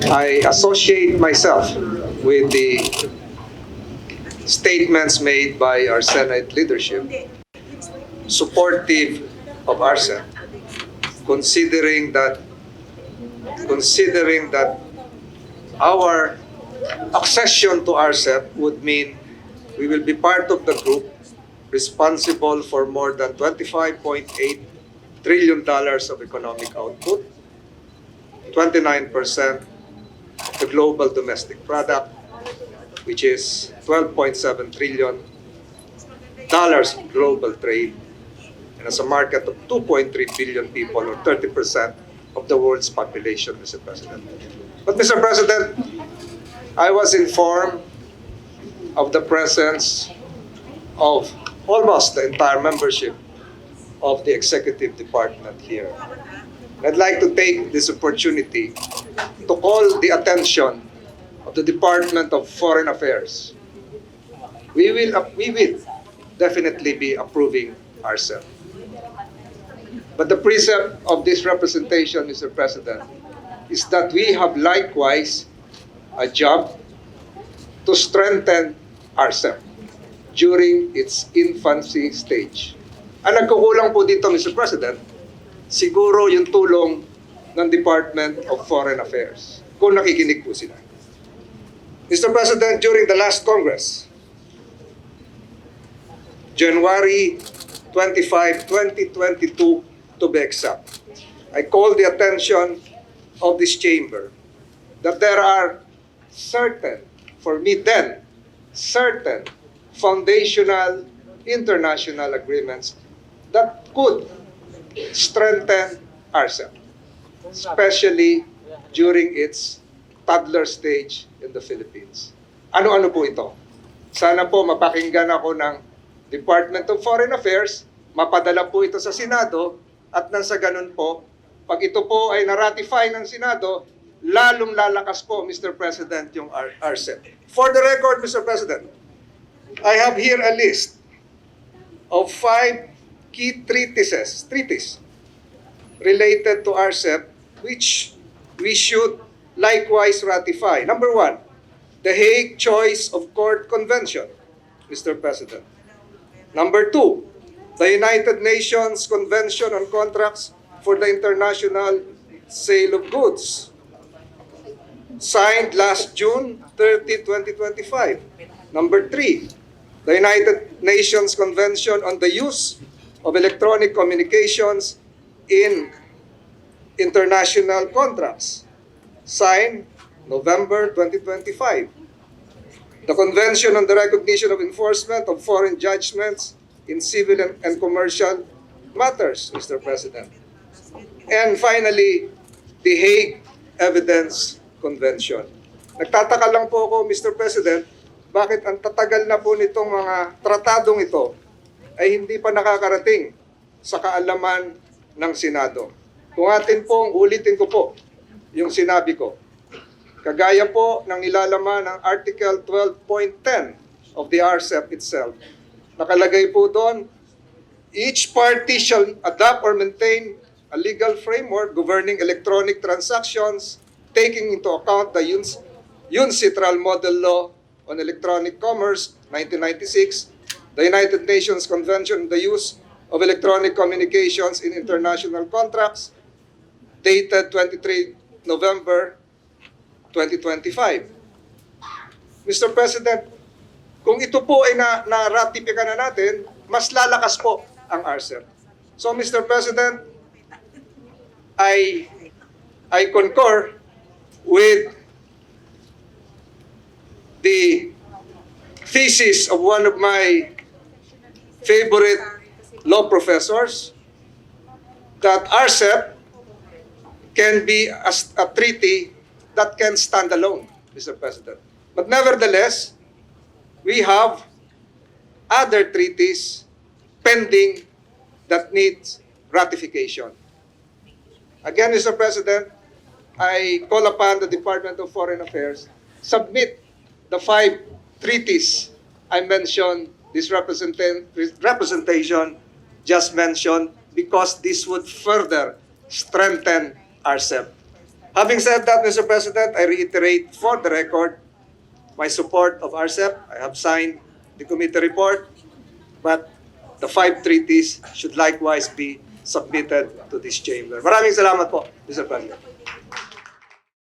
I associate myself with the statements made by our Senate leadership supportive of RCEP, considering that our accession to RCEP would mean we will be part of the group responsible for more than $25.8 trillion of economic output, 29% of the global domestic product, which is $12.7 trillion global trade, and as a market of 2.3 billion people, or 30% of the world's population, Mr. President. But Mr. President, I was informed of the presence of almost the entire membership of the executive department here. I'd like to take this opportunity to call the attention of the Department of Foreign Affairs. We will definitely be approving RCEP. But the precept of this representation, Mr. President, is that we have likewise a job to strengthen RCEP during its infancy stage. Ang nagkukulang po dito, Mr. President, siguro yung tulong ng Department of Foreign Affairs, kung nakikinig po sila. Mr. President, during the last Congress, January 25, 2022 to be exact, I called the attention of this chamber that there are certain, for me then, certain foundational international agreements that could strengthen RCEP, especially during its toddler stage in the Philippines. Ano-ano po ito? Sana po mapakinggan ako ng Department of Foreign Affairs, mapadala po ito sa Senado, at nang sa ganun po, pag ito po ay na-ratify ng Senado, lalong lalakas po, Mr. President, yung RCEP. For the record, Mr. President, I have here a list of 5 key treaties related to RCEP, which we should likewise ratify. Number 1, the Hague Choice of Court Convention, Mr. President. Number 2, the United Nations Convention on Contracts for the International Sale of Goods, signed last June 30, 2025. Number 3, the United Nations Convention on the Use of Electronic Communications in International Contracts, signed November 2025. The Convention on the Recognition of Enforcement of Foreign Judgments in Civil and Commercial Matters, Mr. President. And finally, the Hague Evidence Convention. Nagtataka lang po ako, Mr. President, bakit ang tatagal na po nitong mga tratadong ito ay hindi pa nakakarating sa kaalaman ng Senado. Kung atin pong ulitin ko po yung sinabi ko, kagaya po ng nilalaman ng Article 12.10 of the RCEP itself, nakalagay po doon, each party shall adopt or maintain a legal framework governing electronic transactions, taking into account the UNCITRAL Model Law on Electronic Commerce, 1996, the United Nations Convention on the Use of Electronic Communications in International Contracts, dated 23 November 2025. Mr. President, kung ito po ay na-ratifika na natin, mas lalakas po ang RCEP. So, Mr. President, I concur with the thesis of one of my favorite law professors that RCEP can be a treaty that can stand alone, Mr. President. But nevertheless, we have other treaties pending that needs ratification. Again, Mr. President, I call upon the Department of Foreign Affairs, submit the 5 treaties I mentioned, this representation just mentioned, because this would further strengthen RCEP. Having said that, Mr. President, I reiterate for the record my support of RCEP. I have signed the committee report, but the 5 treaties should likewise be submitted to this chamber. Maraming salamat po, Mr. President.